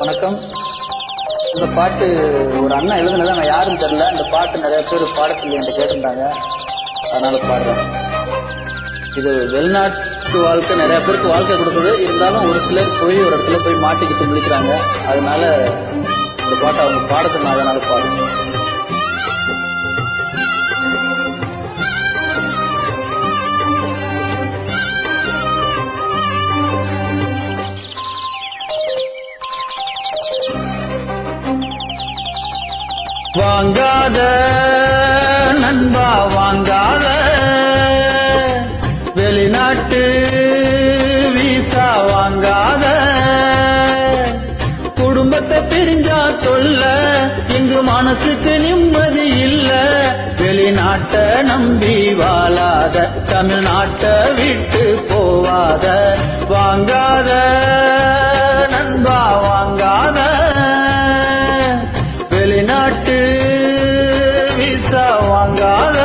வணக்கம். இந்த பாட்டு ஒரு அண்ணா எழுதுனதா, நான் யாருன்னு தெரியல. இந்த பாட்டு நிறைய பேர் பாட சொல்லி என்கிட்ட கேட்டிருந்தாங்க, அதனால பாடுறேன். இது வெளிநாட்டு வாழ்க்கை நிறைய பேருக்கு வாழ்க்கை கொடுக்குது. இருந்தாலும் ஒரு சிலர் போய் ஒரு இடத்துல போய் மாட்டிக்கிட்டு முடிக்கிறாங்க. அதனால இந்த பாட்டை அவங்க பாட சொன்னாங்க, அதனால பாடுறேன். வாங்காத நண்பா வாங்காத, வெளிநாட்டு வீசா வாங்காத, குடும்பத்தை பிரிஞ்சா தொல்ல, இங்கு மனசுக்கு நிம்மதி இல்ல. வெளிநாட்டை நம்பி வாழாத, தமிழ்நாட்டை விட்டு போவாத. வாங்காத நண்பா வாங்காத, வெளிநாட்டு வீசா வாங்காத.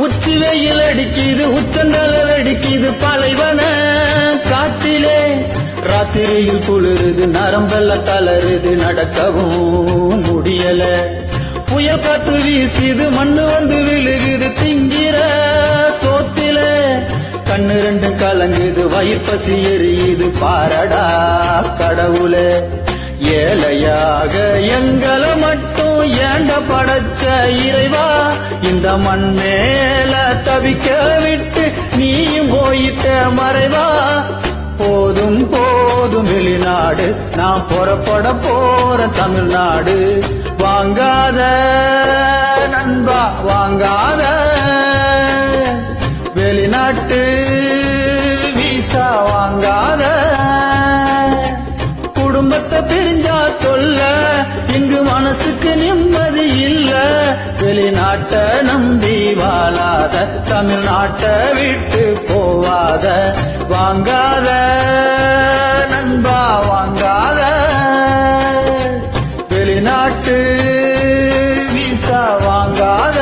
உச்சி வெயில் அடிக்குது, உச்சந்தலை அடிக்குது, பாலைவன காட்டிலே ராத்திரியில் குளிருது, நரம்பெல்லாம் தளருது, நடக்கவும் முடியல. புயல் காத்து வீசுது, மண்ணு வந்து விழுகுது, திங்கிற சோத்தில கண்ணு ரெண்டு கலங்குது, வயிறு பசி எரியுது, பாரடா கடவுளே. ஏழையாக எங்களை மட்டும் ஏண்ட படைச்ச இறைவா, இந்த மண் மேல தவிக்க விட்டு நீயும் போயிட்ட மறைவா. போதும் போதும் வெளிநாடு, நான் புறப்பட போற தமிழ்நாடு. வாங்காத நண்பா வாங்காத, வெளிநாட்டு வீசா வாங்காத. குடும்பத்தை பிரிஞ்சா தொல்ல, இங்கு மனசுக்கு நிம்மதி இல்ல. வெளிநாட்டை நம்பி வாழாத, தமிழ்நாட்டை விட்டு போவாத. வாங்காத நண்பா வாங்காத, வெளிநாட்டு வீசா வாங்காத.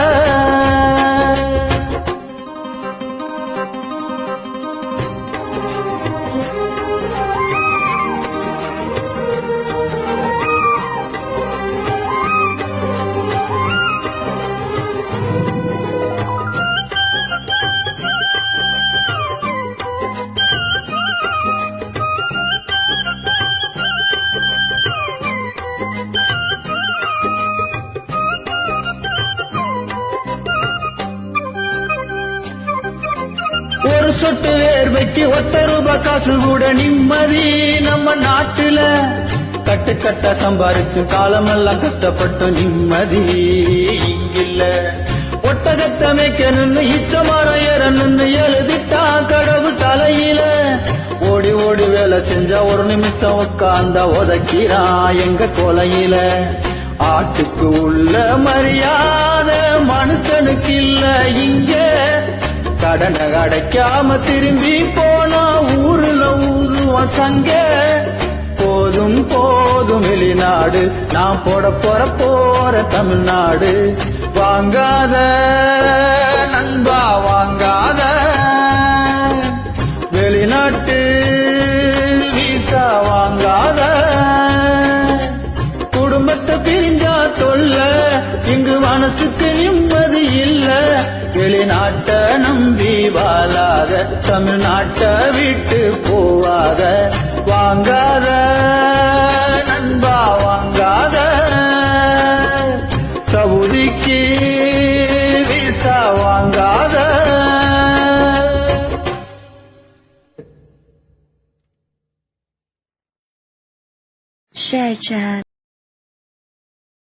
ஒரு சொட்டு வேர்வைக்கு ஒத்த ரூபாய் காசு கூட நிம்மதி நம்ம நாட்டுல. கட்டு கட்ட சம்பாரிச்சு காலமெல்லாம் கஷ்டப்பட்டு நிம்மதி இங்கில்ல. ஒட்டகத்தை மேய்க்கணும்னு இச்சமாரம் ஏறணும்னு எழுதிட்டா கடவுள் தலையில. ஓடி ஓடி வேலை செஞ்சா ஒரு நிமிஷம் உட்கார்ந்தா உதக்கிறான் எங்க கொலையில. ஆட்டுக்கு உள்ள மரியாதை மனுஷனுக்கு இல்ல இங்க. கடனை அடைக்காம திரும்பி போனா ஊருல ஊதுவான் சங்க. போதும் போதும் வெளிநாடு, நான் போற தமிழ்நாடு. வாங்காத நண்பா வாங்காத, வெளிநாட்டு வீசா வாங்காத. குடும்பத்தை பிரிஞ்சா தொல்ல, இங்கு மனசுக்கு நிம்மதி இல்ல. வெளிநாட்டை நம்பி வாழாத, தமிழ்நாட்டை விட்டு போவாத. வாங்காத நண்பா வாங்காத, சவுதிக்கு வீசா வாங்காத. Share chat.